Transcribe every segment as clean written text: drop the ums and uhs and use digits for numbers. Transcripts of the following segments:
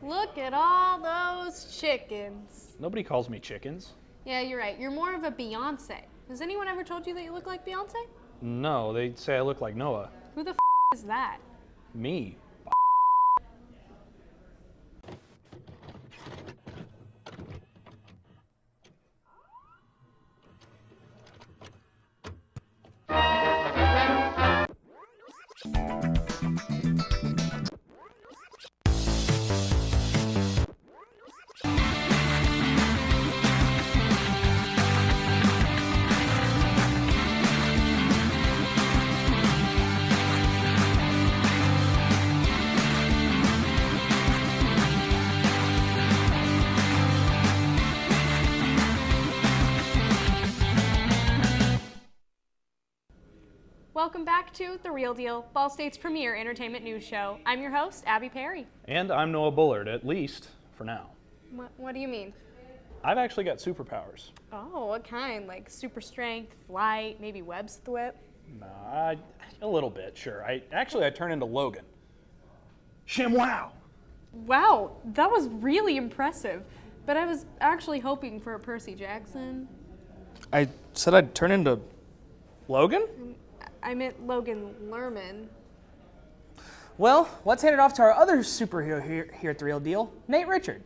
Look at all those chickens. Nobody calls me chickens. Yeah, you're right. You're more of a Beyonce. Has anyone ever told you that you look like Beyonce? No, they say I look like Noah. Who the is that? Me. Welcome back to The Real Deal, Ball State's premier entertainment news show. I'm your host, Abby Perry. And I'm Noah Bullard, at least for now. What do you mean? I've actually got superpowers. Oh, what kind? Like super strength, flight, maybe web thwip? Nah, a little bit, sure. I turn into Logan. ShamWow! Wow, that was really impressive. But I was actually hoping for a Percy Jackson. I said I'd turn into Logan? I meant Logan Lerman. Well, let's hand it off to our other superhero here at The Real Deal, Nate Richard.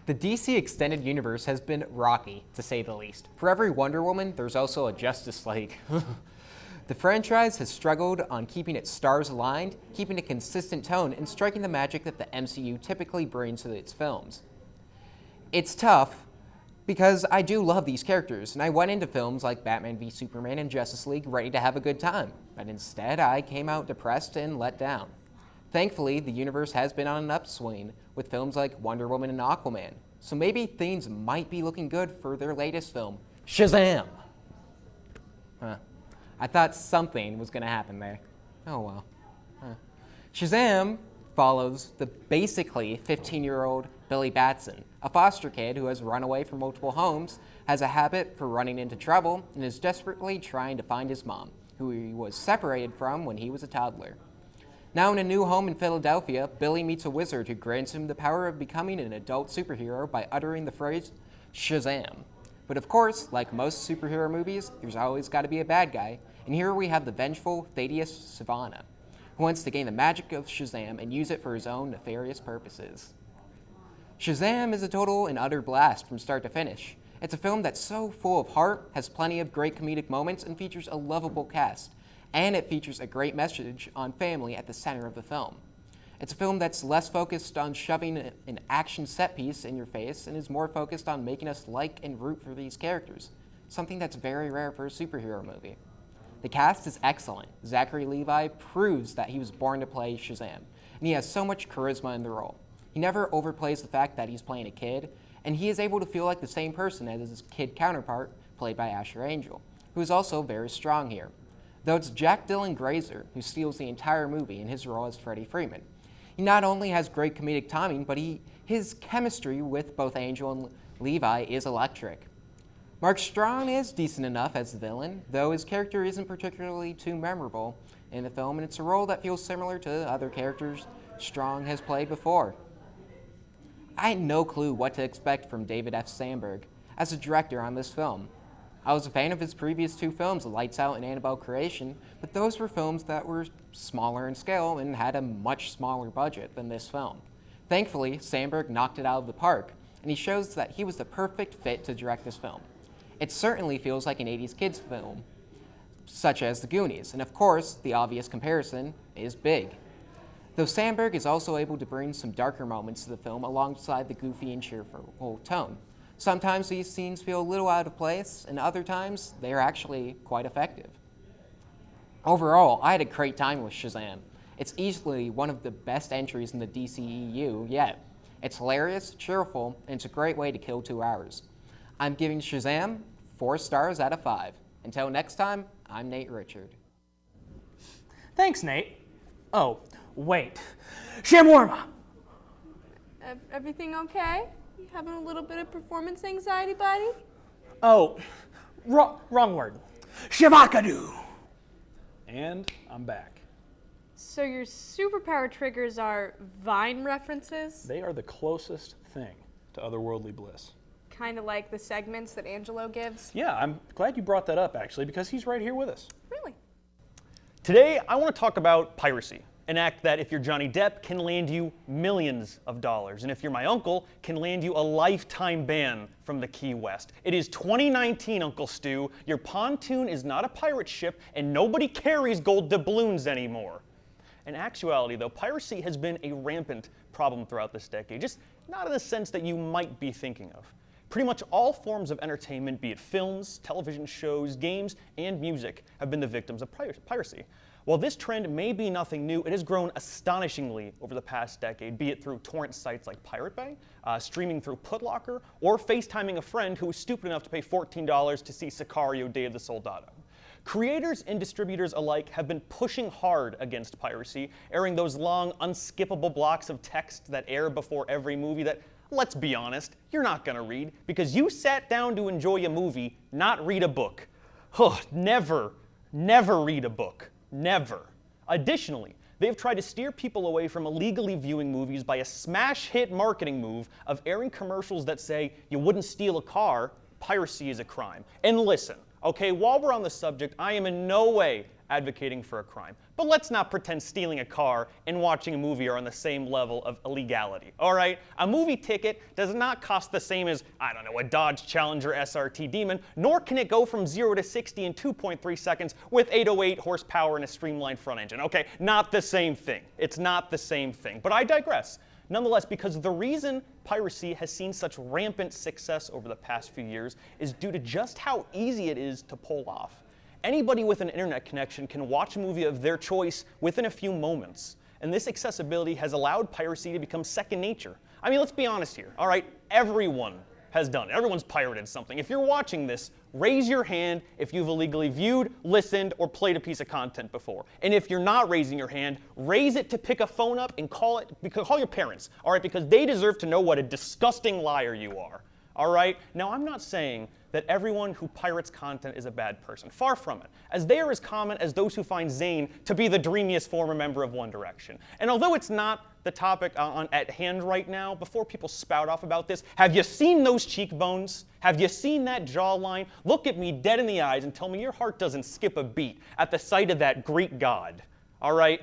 The DC Extended Universe has been rocky, to say the least. For every Wonder Woman, there's also a Justice League. The franchise has struggled on keeping its stars aligned, keeping a consistent tone, and striking the magic that the MCU typically brings to its films. It's tough, because I do love these characters, and I went into films like Batman v Superman and Justice League ready to have a good time, but instead I came out depressed and let down. Thankfully, the universe has been on an upswing with films like Wonder Woman and Aquaman, so maybe things might be looking good for their latest film, Shazam! I thought something was going to happen there. Oh well. Shazam follows the basically 15-year-old Billy Batson, a foster kid who has run away from multiple homes, has a habit for running into trouble, and is desperately trying to find his mom, who he was separated from when he was a toddler. Now in a new home in Philadelphia, Billy meets a wizard who grants him the power of becoming an adult superhero by uttering the phrase, Shazam. But of course, like most superhero movies, there's always got to be a bad guy, and here we have the vengeful Thaddeus Sivana, who wants to gain the magic of Shazam and use it for his own nefarious purposes. Shazam is a total and utter blast from start to finish. It's a film that's so full of heart, has plenty of great comedic moments, and features a lovable cast. And it features a great message on family at the center of the film. It's a film that's less focused on shoving an action set piece in your face and is more focused on making us like and root for these characters, something that's very rare for a superhero movie. The cast is excellent. Zachary Levi proves that he was born to play Shazam, and he has so much charisma in the role. He never overplays the fact that he's playing a kid, and he is able to feel like the same person as his kid counterpart, played by Asher Angel, who is also very strong here. Though it's Jack Dylan Grazer who steals the entire movie in his role as Freddie Freeman. He not only has great comedic timing, but his chemistry with both Angel and Levi is electric. Mark Strong is decent enough as the villain, though his character isn't particularly too memorable in the film, and it's a role that feels similar to other characters Strong has played before. I had no clue what to expect from David F. Sandberg as a director on this film. I was a fan of his previous two films, Lights Out and Annabelle Creation, but those were films that were smaller in scale and had a much smaller budget than this film. Thankfully, Sandberg knocked it out of the park, and he shows that he was the perfect fit to direct this film. It certainly feels like an 80s kids film, such as The Goonies, and of course, the obvious comparison is Big. Though Sandberg is also able to bring some darker moments to the film alongside the goofy and cheerful tone. Sometimes these scenes feel a little out of place, and other times they are actually quite effective. Overall, I had a great time with Shazam. It's easily one of the best entries in the DCEU yet. It's hilarious, cheerful, and it's a great way to kill 2 hours. I'm giving Shazam 4 stars out of 5. Until next time, I'm Nate Richard. Thanks, Nate. Oh, wait. Shawarma! Everything okay? You having a little bit of performance anxiety, buddy? Oh, wrong word. Shavacado! And I'm back. So your superpower triggers are Vine references? They are the closest thing to otherworldly bliss. Kind of like the segments that Angelo gives? Yeah, I'm glad you brought that up, actually, because he's right here with us. Really? Today, I want to talk about piracy, an act that, if you're Johnny Depp, can land you millions of dollars, and if you're my uncle, can land you a lifetime ban from the Key West. It is 2019, Uncle Stu. Your pontoon is not a pirate ship, and nobody carries gold doubloons anymore. In actuality, though, piracy has been a rampant problem throughout this decade, just not in the sense that you might be thinking of. Pretty much all forms of entertainment, be it films, television shows, games, and music, have been the victims of piracy. While this trend may be nothing new, it has grown astonishingly over the past decade, be it through torrent sites like Pirate Bay, streaming through Putlocker, or FaceTiming a friend who was stupid enough to pay $14 to see Sicario: Day of the Soldado. Creators and distributors alike have been pushing hard against piracy, airing those long, unskippable blocks of text that air before every movie that, let's be honest, you're not gonna read because you sat down to enjoy a movie, not read a book. Never read a book. Never. Additionally, they have tried to steer people away from illegally viewing movies by a smash hit marketing move of airing commercials that say, you wouldn't steal a car, piracy is a crime. And listen, okay, while we're on the subject, I am in no way advocating for a crime. But let's not pretend stealing a car and watching a movie are on the same level of illegality, all right? A movie ticket does not cost the same as, I don't know, a Dodge Challenger SRT Demon, nor can it go from 0 to 60 in 2.3 seconds with 808 horsepower and a streamlined front engine. Okay, not the same thing. It's not the same thing. But I digress. Nonetheless, because the reason piracy has seen such rampant success over the past few years is due to just how easy it is to pull off. Anybody with an internet connection can watch a movie of their choice within a few moments. And this accessibility has allowed piracy to become second nature. I mean, let's be honest here, all right? Everyone has done it. Everyone's pirated something. If you're watching this, raise your hand if you've illegally viewed, listened, or played a piece of content before. And if you're not raising your hand, raise it to pick a phone up and call your parents, all right? Because they deserve to know what a disgusting liar you are, all right? Now, I'm not saying that everyone who pirates content is a bad person. Far from it, as they are as common as those who find Zayn to be the dreamiest former member of One Direction. And although it's not the topic at hand right now, before people spout off about this, have you seen those cheekbones? Have you seen that jawline? Look at me dead in the eyes and tell me your heart doesn't skip a beat at the sight of that Greek god, all right?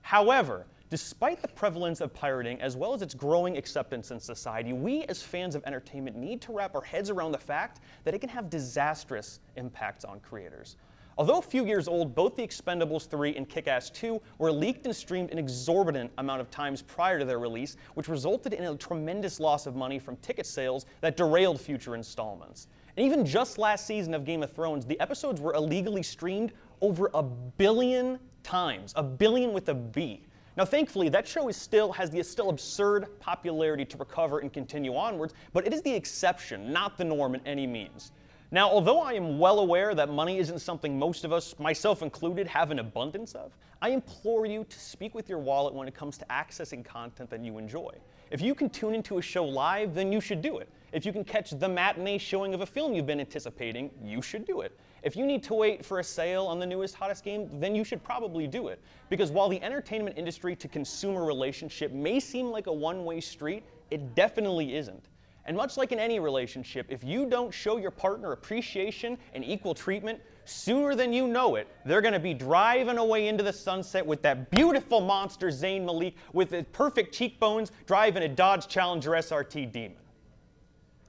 However, despite the prevalence of pirating, as well as its growing acceptance in society, we as fans of entertainment need to wrap our heads around the fact that it can have disastrous impacts on creators. Although a few years old, both The Expendables 3 and Kick-Ass 2 were leaked and streamed an exorbitant amount of times prior to their release, which resulted in a tremendous loss of money from ticket sales that derailed future installments. And even just last season of Game of Thrones, the episodes were illegally streamed over 1 billion times, 1 billion with a B. Now, thankfully, that show has the still absurd popularity to recover and continue onwards, but it is the exception, not the norm in any means. Now, although I am well aware that money isn't something most of us, myself included, have an abundance of, I implore you to speak with your wallet when it comes to accessing content that you enjoy. If you can tune into a show live, then you should do it. If you can catch the matinee showing of a film you've been anticipating, you should do it. If you need to wait for a sale on the newest, hottest game, then you should probably do it. Because while the entertainment industry to consumer relationship may seem like a one-way street, it definitely isn't. And much like in any relationship, if you don't show your partner appreciation and equal treatment, sooner than you know it, they're going to be driving away into the sunset with that beautiful monster Zayn Malik with his perfect cheekbones driving a Dodge Challenger SRT Demon.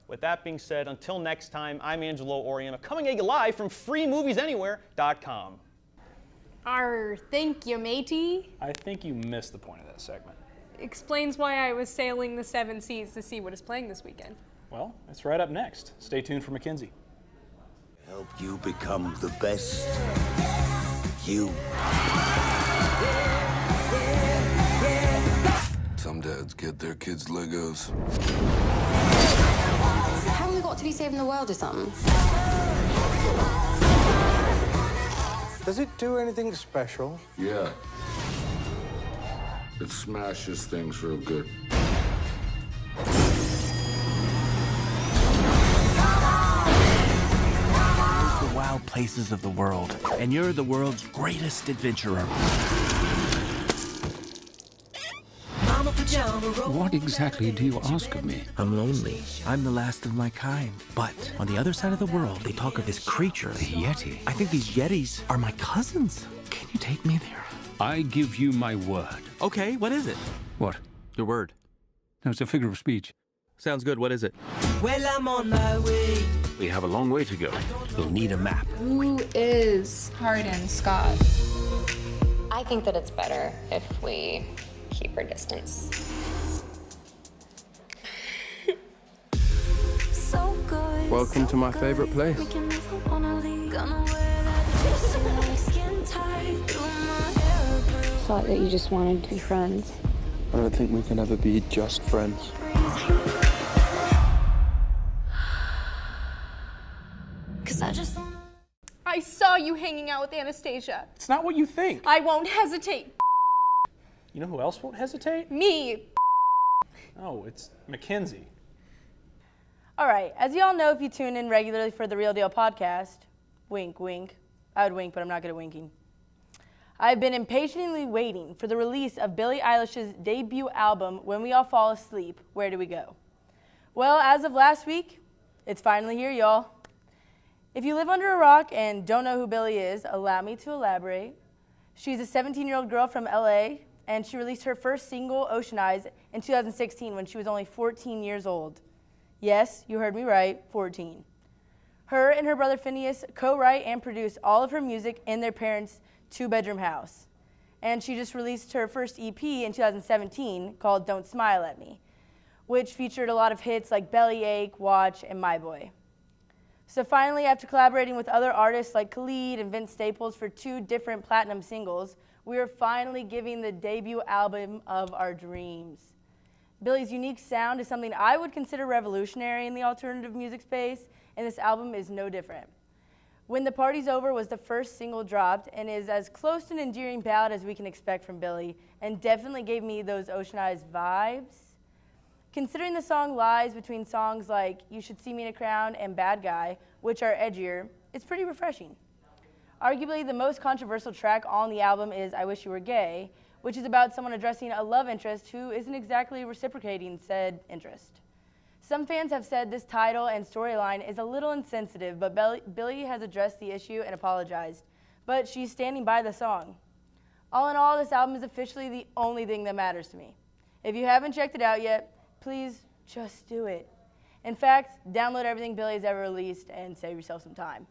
With that being said, until next time, I'm Angelo Oriana, coming at you live from freemoviesanywhere.com. Thank you, matey. I think you missed the point of that segment. Explains why I was sailing the 7 seas to see what is playing this weekend. Well, it's right up next. Stay tuned for Mackenzie. Help you become the best you. Some dads get their kids Legos. Haven't we got to be saving the world or something? Does it do anything special? Yeah. It smashes things real good. The wild places of the world, and you're the world's greatest adventurer. What exactly do you ask of me? I'm lonely. I'm the last of my kind. But on the other side of the world, they talk of this creature. The Yeti. I think these Yetis are my cousins. Can you take me there? I give you my word. Okay, what is it? What? Your word. No, it's a figure of speech. Sounds good. What is it? Well, I'm on my way. We have a long way to go. You'll need a map. Who is Hardin Scott? I think that it's better if we keep our distance. Welcome to my favorite place. Thought that you just wanted to be friends. I don't think we can ever be just friends. I saw you hanging out with Anastasia. It's not what you think. I won't hesitate. You know who else won't hesitate? Me. Oh, it's Mackenzie. All right, as you all know if you tune in regularly for the Real Deal podcast, wink, wink. I would wink, but I'm not good at winking. I've been impatiently waiting for the release of Billie Eilish's debut album, When We All Fall Asleep, Where Do We Go? Well, as of last week, it's finally here, y'all. If you live under a rock and don't know who Billie is, allow me to elaborate. She's a 17-year-old girl from LA, and she released her first single, Ocean Eyes, in 2016 when she was only 14 years old. Yes, you heard me right, 14. Her and her brother Phineas co-write and produce all of her music in their parents' two-bedroom house. And she just released her first EP in 2017 called Don't Smile at Me, which featured a lot of hits like Bellyache, Watch, and My Boy. So finally, after collaborating with other artists like Khalid and Vince Staples for 2 different platinum singles, we are finally giving the debut album of our dreams. Billie's unique sound is something I would consider revolutionary in the alternative music space, and this album is no different. When the Party's Over was the first single dropped and is as close to an endearing ballad as we can expect from Billie, and definitely gave me those Ocean Eyes vibes. Considering the song lies between songs like You Should See Me in a Crown and Bad Guy, which are edgier, it's pretty refreshing. Arguably the most controversial track on the album is I Wish You Were Gay, which is about someone addressing a love interest who isn't exactly reciprocating said interest. Some fans have said this title and storyline is a little insensitive, but Billie has addressed the issue and apologized, but she's standing by the song. All in all, this album is officially the only thing that matters to me. If you haven't checked it out yet, please just do it. In fact, download everything Billie's ever released and save yourself some time.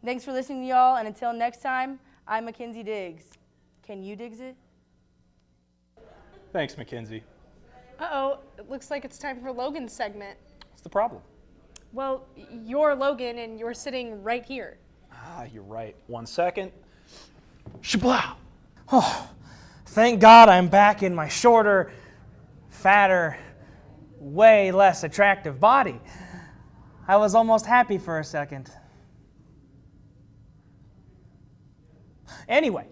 Thanks for listening, y'all, and until next time, I'm Mackenzie Diggs. Can you Diggs it? Thanks, Mackenzie. Uh-oh, it looks like it's time for Logan's segment. What's the problem? Well, you're Logan and you're sitting right here. Ah, you're right. 1 second. Shablow! Oh, thank God I'm back in my shorter, fatter, way less attractive body. I was almost happy for a second. Anyway,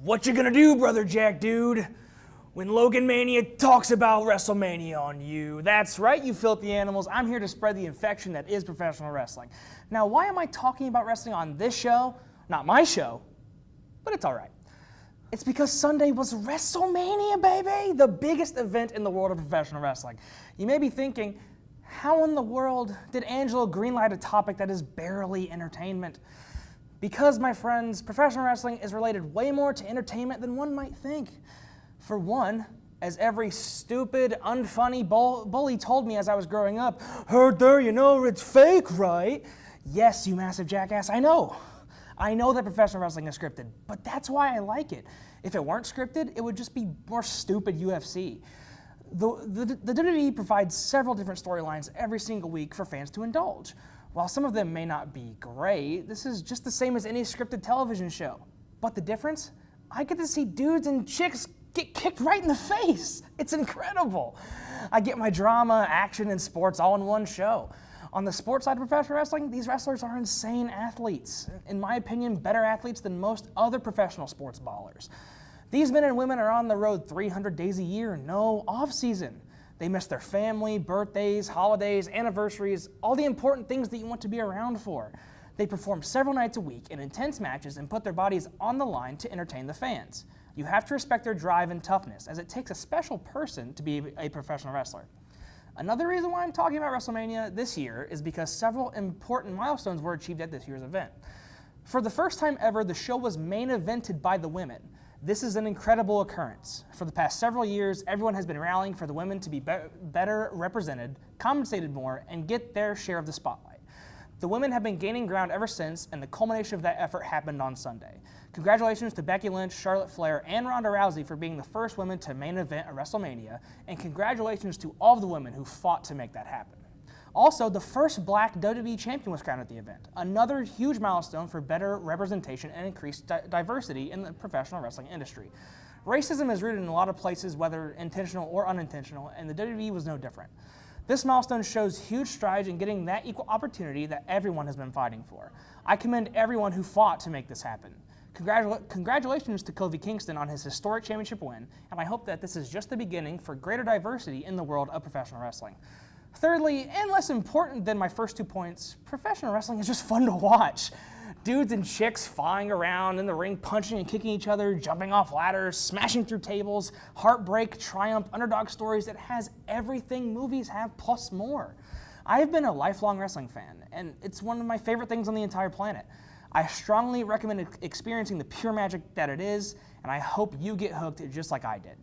what you gonna do, Brother Jack Dude, when Logan Mania talks about WrestleMania on you? That's right, you filthy animals. I'm here to spread the infection that is professional wrestling. Now, why am I talking about wrestling on this show? Not my show, but it's all right. It's because Sunday was WrestleMania, baby! The biggest event in the world of professional wrestling. You may be thinking, how in the world did Angelo greenlight a topic that is barely entertainment? Because, my friends, professional wrestling is related way more to entertainment than one might think. For one, as every stupid, unfunny bully told me as I was growing up, heard there, you know, it's fake, right? Yes, you massive jackass, I know. I know that professional wrestling is scripted, but that's why I like it. If it weren't scripted, it would just be more stupid UFC. The WWE provides several different storylines every single week for fans to indulge. While some of them may not be great, this is just the same as any scripted television show. But the difference? I get to see dudes and chicks get kicked right in the face. It's incredible. I get my drama, action, and sports all in one show. On the sports side of professional wrestling, these wrestlers are insane athletes. In my opinion, better athletes than most other professional sports ballers. These men and women are on the road 300 days a year, no off-season. They miss their family, birthdays, holidays, anniversaries, all the important things that you want to be around for. They perform several nights a week in intense matches and put their bodies on the line to entertain the fans. You have to respect their drive and toughness, as it takes a special person to be a professional wrestler. Another reason why I'm talking about WrestleMania this year is because several important milestones were achieved at this year's event. For the first time ever, the show was main evented by the women. This is an incredible occurrence. For the past several years, everyone has been rallying for the women to be better represented, compensated more, and get their share of the spotlight. The women have been gaining ground ever since, and the culmination of that effort happened on Sunday. Congratulations to Becky Lynch, Charlotte Flair, and Ronda Rousey for being the first women to main event a WrestleMania, and congratulations to all of the women who fought to make that happen. Also, the first black WWE champion was crowned at the event, another huge milestone for better representation and increased diversity in the professional wrestling industry. Racism is rooted in a lot of places, whether intentional or unintentional, and the WWE was no different. This milestone shows huge strides in getting that equal opportunity that everyone has been fighting for. I commend everyone who fought to make this happen. Congratulations to Kofi Kingston on his historic championship win, and I hope that this is just the beginning for greater diversity in the world of professional wrestling. Thirdly, and less important than my first 2 points, professional wrestling is just fun to watch. Dudes and chicks flying around in the ring, punching and kicking each other, jumping off ladders, smashing through tables, heartbreak, triumph, underdog stories. It has everything movies have plus more. I have been a lifelong wrestling fan, and it's one of my favorite things on the entire planet. I strongly recommend experiencing the pure magic that it is, and I hope you get hooked just like I did.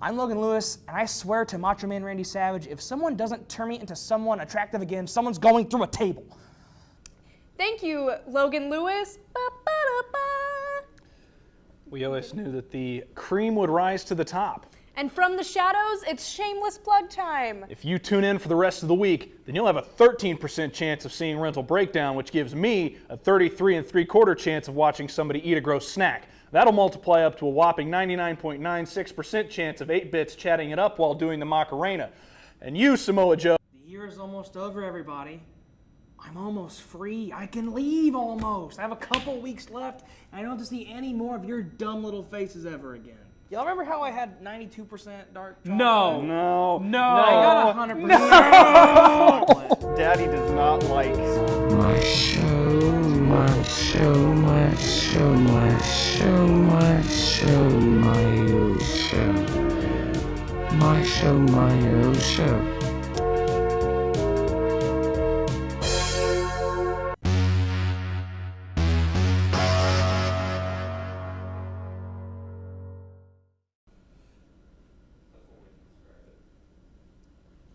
I'm Logan Lewis, and I swear to Macho Man Randy Savage, if someone doesn't turn me into someone attractive again, someone's going through a table. Thank you, Logan Lewis. We always knew that the cream would rise to the top. And from the shadows, it's shameless plug time. If you tune in for the rest of the week, then you'll have a 13% chance of seeing Rental Breakdown, which gives me a 33 3/4 chance of watching somebody eat a gross snack. That'll multiply up to a whopping 99.96% chance of 8-bits chatting it up while doing the Macarena. And you, Samoa Joe. The year is almost over, everybody. I'm almost free. I can leave almost. I have a couple weeks left, and I don't have to see any more of your dumb little faces ever again. Y'all remember how I had 92% dark chocolate? No. I got 100%. No. Daddy does not like.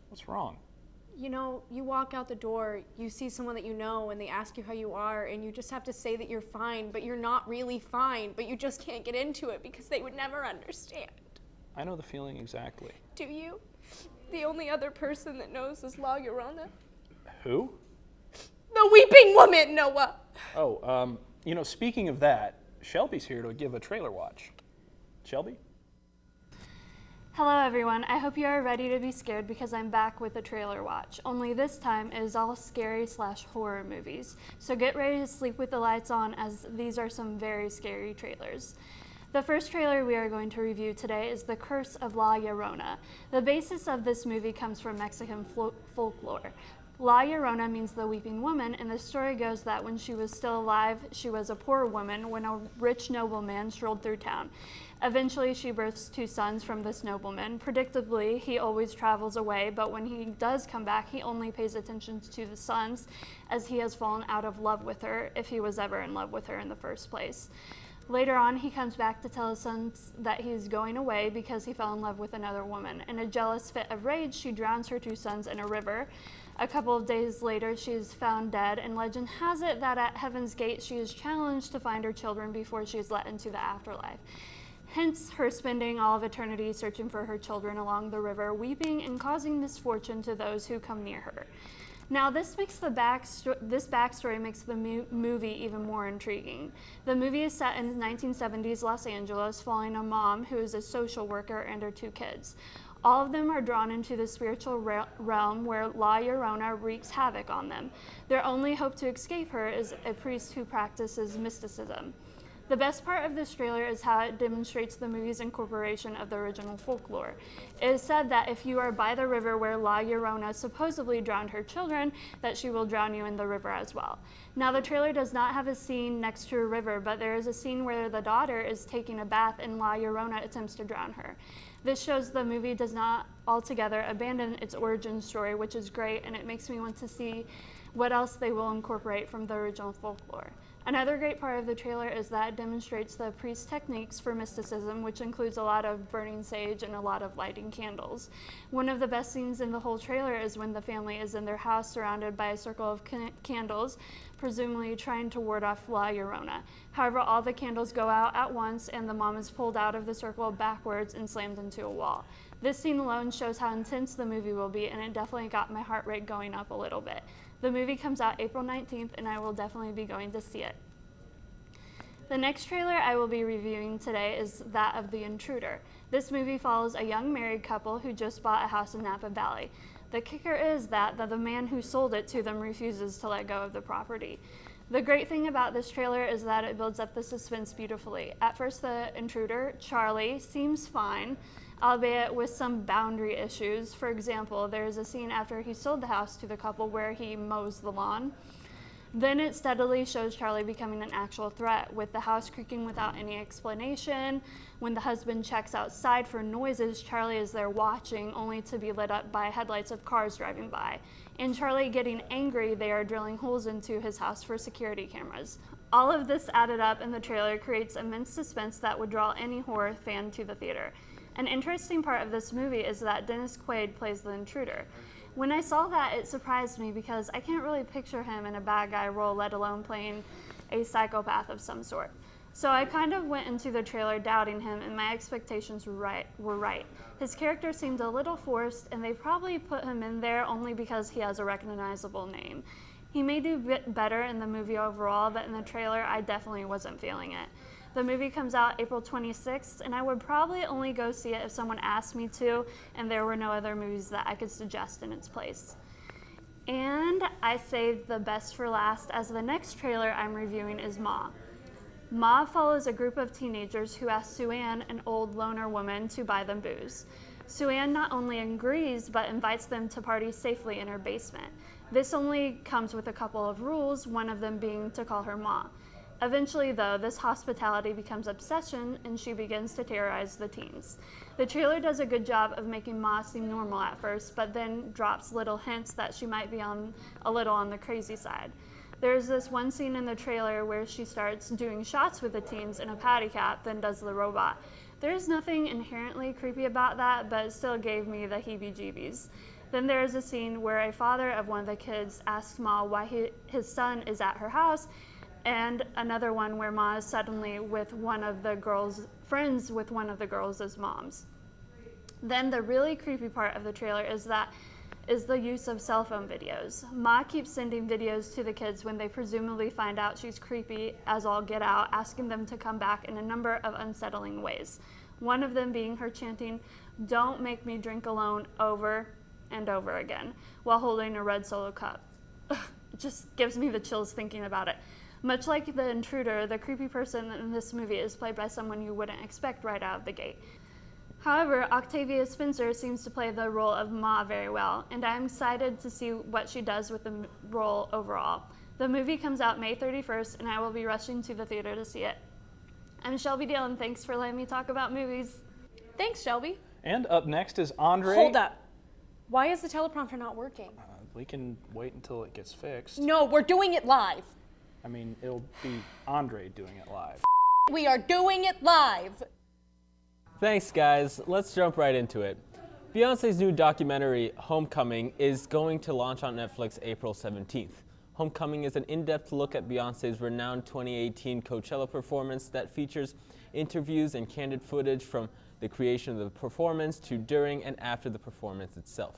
What's wrong? You know, you walk out the door, you see someone that you know, and they ask you how you are, and you just have to say that you're fine, but you're not really fine, but you just can't get into it because they would never understand. I know the feeling exactly. Do you? The only other person that knows is La Llorona. Who? The weeping woman, Noah! Oh, speaking of that, Shelby's here to give a trailer watch. Shelby? Hello everyone, I hope you are ready to be scared because I'm back with a trailer watch. Only this time it is all scary/horror movies. So get ready to sleep with the lights on as these are some very scary trailers. The first trailer we are going to review today is The Curse of La Llorona. The basis of this movie comes from Mexican folklore. La Llorona means the weeping woman, and the story goes that when she was still alive, she was a poor woman when a rich nobleman strolled through town. Eventually, she births 2 sons from this nobleman. Predictably, he always travels away, but when he does come back, he only pays attention to the sons, as he has fallen out of love with her, if he was ever in love with her in the first place. Later on, he comes back to tell his sons that he's going away because he fell in love with another woman. In a jealous fit of rage, she drowns her 2 sons in a river. A couple of days later, she is found dead, and legend has it that at Heaven's Gate, she is challenged to find her children before she is let into the afterlife. Hence, her spending all of eternity searching for her children along the river, weeping and causing misfortune to those who come near her. Now, this backstory makes the movie even more intriguing. The movie is set in 1970s Los Angeles, following a mom who is a social worker and her 2 kids. All of them are drawn into the spiritual realm where La Llorona wreaks havoc on them. Their only hope to escape her is a priest who practices mysticism. The best part of this trailer is how it demonstrates the movie's incorporation of the original folklore. It is said that if you are by the river where La Llorona supposedly drowned her children, that she will drown you in the river as well. Now, the trailer does not have a scene next to a river, but there is a scene where the daughter is taking a bath and La Llorona attempts to drown her. This shows the movie does not altogether abandon its origin story, which is great, and it makes me want to see what else they will incorporate from the original folklore. Another great part of the trailer is that it demonstrates the priest's techniques for mysticism, which includes a lot of burning sage and a lot of lighting candles. One of the best scenes in the whole trailer is when the family is in their house surrounded by a circle of candles, presumably trying to ward off La Llorona. However, all the candles go out at once and the mom is pulled out of the circle backwards and slammed into a wall. This scene alone shows how intense the movie will be, and it definitely got my heart rate going up a little bit. The movie comes out April 19th, and I will definitely be going to see it. The next trailer I will be reviewing today is that of The Intruder. This movie follows a young married couple who just bought a house in Napa Valley. The kicker is that the man who sold it to them refuses to let go of the property. The great thing about this trailer is that it builds up the suspense beautifully. At first, the intruder, Charlie, seems fine, albeit with some boundary issues. For example, there's a scene after he sold the house to the couple where he mows the lawn. Then it steadily shows Charlie becoming an actual threat, with the house creaking without any explanation. When the husband checks outside for noises, Charlie is there watching, only to be lit up by headlights of cars driving by. And Charlie getting angry, they are drilling holes into his house for security cameras. All of this added up in the trailer creates immense suspense that would draw any horror fan to the theater. An interesting part of this movie is that Dennis Quaid plays the intruder. When I saw that, it surprised me because I can't really picture him in a bad guy role, let alone playing a psychopath of some sort. So I kind of went into the trailer doubting him, and my expectations were right. His character seemed a little forced, and they probably put him in there only because he has a recognizable name. He may do better in the movie overall, but in the trailer, I definitely wasn't feeling it. The movie comes out April 26th, and I would probably only go see it if someone asked me to, and there were no other movies that I could suggest in its place. And I saved the best for last, as the next trailer I'm reviewing is Ma. Ma follows a group of teenagers who ask Sue-Ann, an old loner woman, to buy them booze. Sue-Ann not only agrees, but invites them to party safely in her basement. This only comes with a couple of rules, one of them being to call her Ma. Eventually, though, this hospitality becomes obsession, and she begins to terrorize the teens. The trailer does a good job of making Ma seem normal at first, but then drops little hints that she might be a little on the crazy side. There's this one scene in the trailer where she starts doing shots with the teens in a patty cap, then does the robot. There's nothing inherently creepy about that, but it still gave me the heebie-jeebies. Then there is a scene where a father of one of the kids asks Ma why his son is at her house, and another one where Ma is suddenly with one of the girls, friends with one of the girls as moms. Then the really creepy part of the trailer is the use of cell phone videos. Ma keeps sending videos to the kids when they presumably find out she's creepy as all get out, asking them to come back in a number of unsettling ways. One of them being her chanting, "Don't make me drink alone," over and over again, while holding a red Solo cup. It just gives me the chills thinking about it. Much like the intruder, the creepy person in this movie is played by someone you wouldn't expect right out of the gate. However, Octavia Spencer seems to play the role of Ma very well, and I'm excited to see what she does with the role overall. The movie comes out May 31st, and I will be rushing to the theater to see it. I'm Shelby Dale, and thanks for letting me talk about movies. Thanks, Shelby. And up next is Andre. Hold up. Why is the teleprompter not working? We can wait until it gets fixed. No, we're doing it live. I mean, it'll be Andre doing it live. We are doing it live. Thanks, guys. Let's jump right into it. Beyonce's new documentary, Homecoming, is going to launch on Netflix April 17th. Homecoming is an in-depth look at Beyonce's renowned 2018 Coachella performance that features interviews and candid footage from the creation of the performance to during and after the performance itself.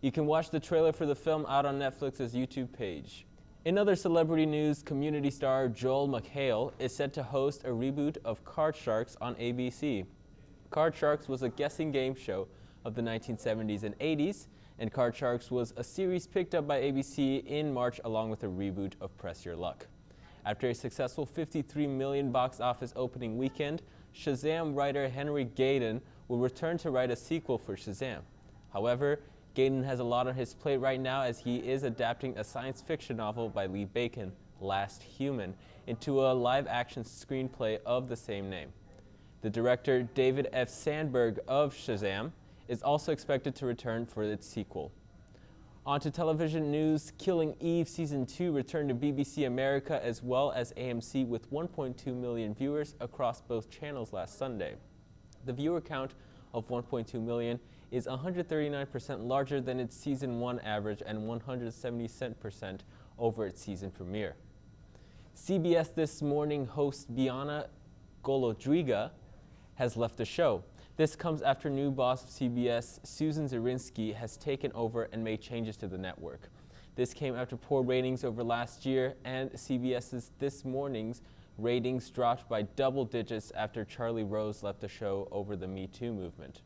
You can watch the trailer for the film out on Netflix's YouTube page. In other celebrity news, Community star Joel McHale is set to host a reboot of Card Sharks on ABC. Card Sharks was a guessing game show of the 1970s and 80s, and Card Sharks was a series picked up by ABC in March along with a reboot of Press Your Luck. After a successful $53 million box office opening weekend, Shazam writer Henry Gayden will return to write a sequel for Shazam. However, Gayden has a lot on his plate right now as he is adapting a science fiction novel by Lee Bacon, Last Human, into a live-action screenplay of the same name. The director, David F. Sandberg of Shazam, is also expected to return for its sequel. On to television news. Killing Eve Season 2 returned to BBC America as well as AMC with 1.2 million viewers across both channels last Sunday. The viewer count of 1.2 million is 139% larger than its Season 1 average and 170% over its season premiere. CBS This Morning host Biana Golodriga has left the show. This comes after new boss of CBS, Susan Zirinsky, has taken over and made changes to the network. This came after poor ratings over last year, and CBS's This Morning's ratings dropped by double digits after Charlie Rose left the show over the Me Too movement.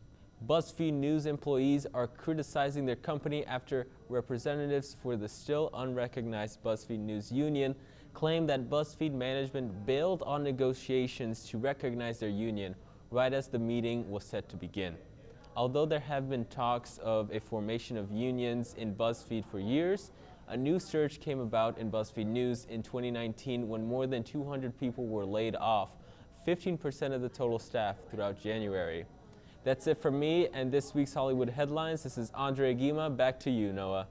BuzzFeed News employees are criticizing their company after representatives for the still unrecognized BuzzFeed News union claim that BuzzFeed management bailed on negotiations to recognize their union right as the meeting was set to begin. Although there have been talks of a formation of unions in BuzzFeed for years, a new surge came about in BuzzFeed News in 2019 when more than 200 people were laid off, 15% of the total staff throughout January. That's it from me and this week's Hollywood Headlines. This is Andre Aguima. Back to you, Noah.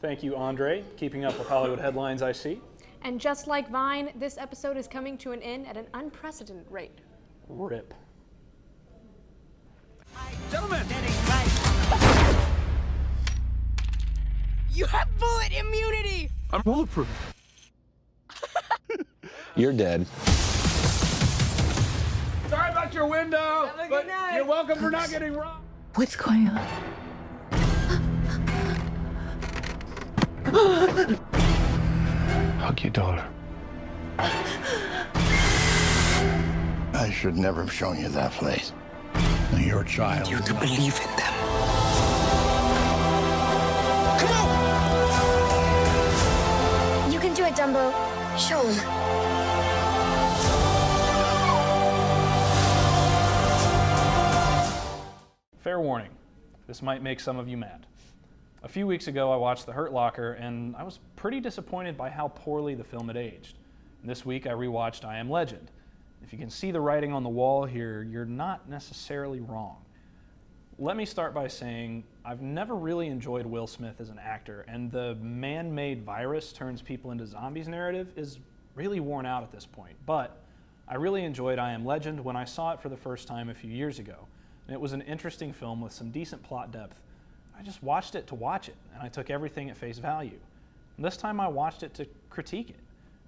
Thank you, Andre. Keeping up with Hollywood Headlines, I see. And just like Vine, this episode is coming to an end at an unprecedented rate. RIP. Gentlemen! You have bullet immunity! I'm bulletproof. You're dead. Sorry about your window, but you're welcome for not getting robbed. What's going on? Hug your daughter. I should never have shown you that place. Your child. You to believe in them. You can do it, Dumbo. Show 'em. Fair warning, this might make some of you mad. A few weeks ago, I watched The Hurt Locker, and I was pretty disappointed by how poorly the film had aged. And this week, I rewatched I Am Legend. If you can see the writing on the wall here, you're not necessarily wrong. Let me start by saying I've never really enjoyed Will Smith as an actor, and the man-made virus turns people into zombies narrative is really worn out at this point. But I really enjoyed I Am Legend when I saw it for the first time a few years ago. And it was an interesting film with some decent plot depth. I just watched it to watch it, and I took everything at face value. And this time I watched it to critique it.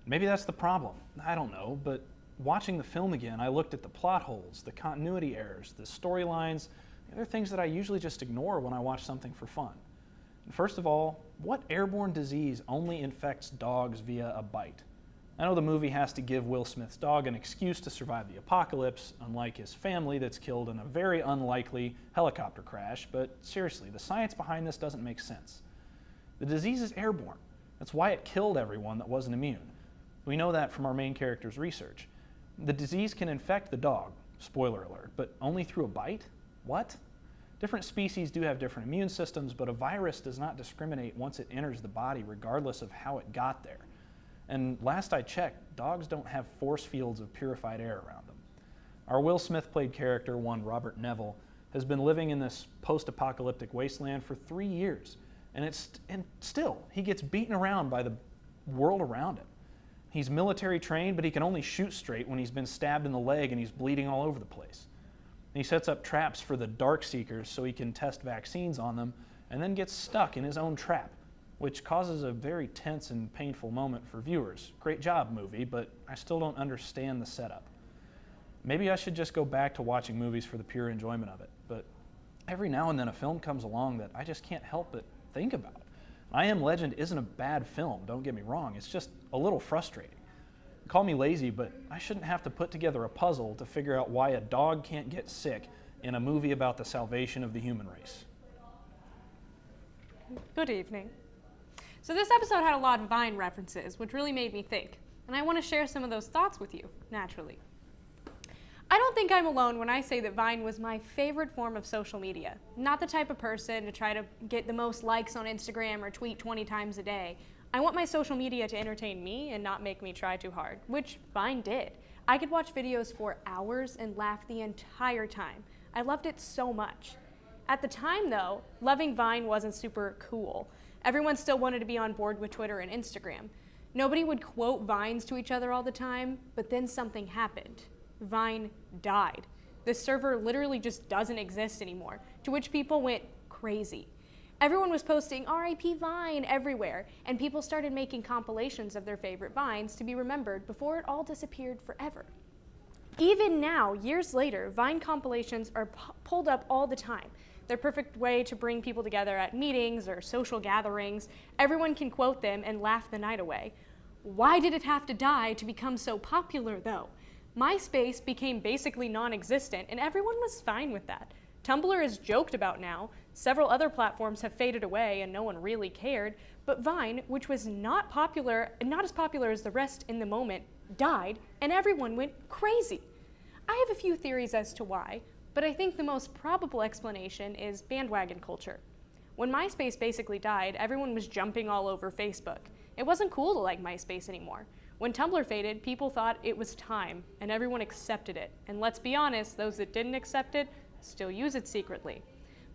Maybe that's the problem, I don't know, but watching the film again, I looked at the plot holes, the continuity errors, the storylines, the other things that I usually just ignore when I watch something for fun. And first of all, what airborne disease only infects dogs via a bite? I know the movie has to give Will Smith's dog an excuse to survive the apocalypse, unlike his family that's killed in a very unlikely helicopter crash, but seriously, the science behind this doesn't make sense. The disease is airborne. That's why it killed everyone that wasn't immune. We know that from our main character's research. The disease can infect the dog, spoiler alert, but only through a bite? What? Different species do have different immune systems, but a virus does not discriminate once it enters the body regardless of how it got there. And last I checked, dogs don't have force fields of purified air around them. Our Will Smith played character, one Robert Neville, has been living in this post-apocalyptic wasteland for 3 years, and still he gets beaten around by the world around him. He's military trained, but he can only shoot straight when he's been stabbed in the leg and he's bleeding all over the place. And he sets up traps for the dark seekers so he can test vaccines on them, and then gets stuck in his own trap, which causes a very tense and painful moment for viewers. Great job, movie, but I still don't understand the setup. Maybe I should just go back to watching movies for the pure enjoyment of it, but every now and then a film comes along that I just can't help but think about. I Am Legend isn't a bad film, don't get me wrong, it's just a little frustrating. Call me lazy, but I shouldn't have to put together a puzzle to figure out why a dog can't get sick in a movie about the salvation of the human race. Good evening. So this episode had a lot of Vine references, which really made me think. And I want to share some of those thoughts with you, naturally. I don't think I'm alone when I say that Vine was my favorite form of social media. Not the type of person to try to get the most likes on Instagram or tweet 20 times a day. I want my social media to entertain me and not make me try too hard, which Vine did. I could watch videos for hours and laugh the entire time. I loved it so much. At the time though, loving Vine wasn't super cool. Everyone still wanted to be on board with Twitter and Instagram. Nobody would quote Vines to each other all the time, but then something happened. Vine died. The server literally just doesn't exist anymore, to which people went crazy. Everyone was posting RIP Vine everywhere, and people started making compilations of their favorite Vines to be remembered before it all disappeared forever. Even now, years later, Vine compilations are pulled up all the time. They're a perfect way to bring people together at meetings or social gatherings. Everyone can quote them and laugh the night away. Why did it have to die to become so popular, though? MySpace became basically non-existent, and everyone was fine with that. Tumblr is joked about now. Several other platforms have faded away, and no one really cared. But Vine, which was not as popular as the rest in the moment, died, and everyone went crazy. I have a few theories as to why, but I think the most probable explanation is bandwagon culture. When MySpace basically died, everyone was jumping all over Facebook. It wasn't cool to like MySpace anymore. When Tumblr faded, people thought it was time, and everyone accepted it. And let's be honest, those that didn't accept it still use it secretly.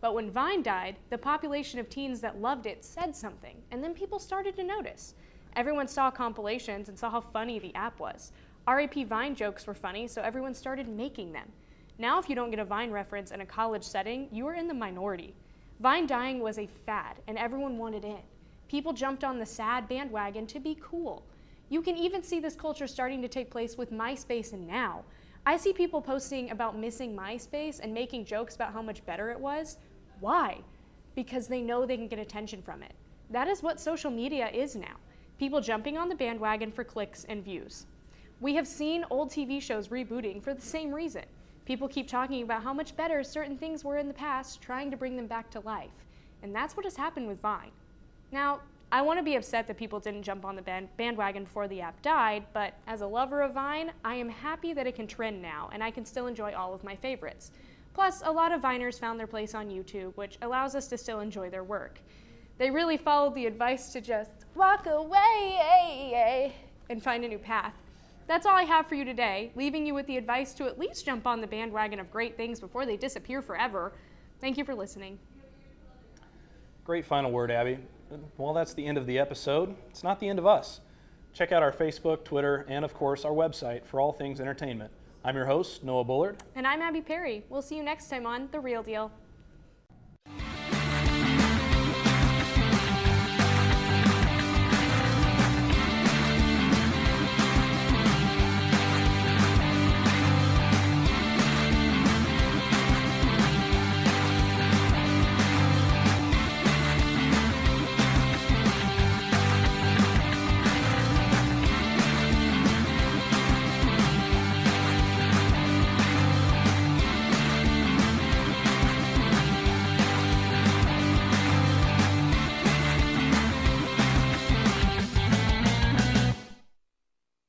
But when Vine died, the population of teens that loved it said something, and then people started to notice. Everyone saw compilations and saw how funny the app was. RIP Vine jokes were funny, so everyone started making them. Now if you don't get a Vine reference in a college setting, you are in the minority. Vine dying was a fad, and everyone wanted in. People jumped on the sad bandwagon to be cool. You can even see this culture starting to take place with MySpace and now. I see people posting about missing MySpace and making jokes about how much better it was. Why? Because they know they can get attention from it. That is what social media is now. People jumping on the bandwagon for clicks and views. We have seen old TV shows rebooting for the same reason. People keep talking about how much better certain things were in the past, trying to bring them back to life. And that's what has happened with Vine. Now, I want to be upset that people didn't jump on the bandwagon before the app died, but as a lover of Vine, I am happy that it can trend now, and I can still enjoy all of my favorites. Plus, a lot of Viners found their place on YouTube, which allows us to still enjoy their work. They really followed the advice to just walk away and find a new path. That's all I have for you today, leaving you with the advice to at least jump on the bandwagon of great things before they disappear forever. Thank you for listening. Great final word, Abby. Well, that's the end of the episode. It's not the end of us. Check out our Facebook, Twitter, and of course our website for all things entertainment. I'm your host, Noah Bullard. And I'm Abby Perry. We'll see you next time on The Real Deal.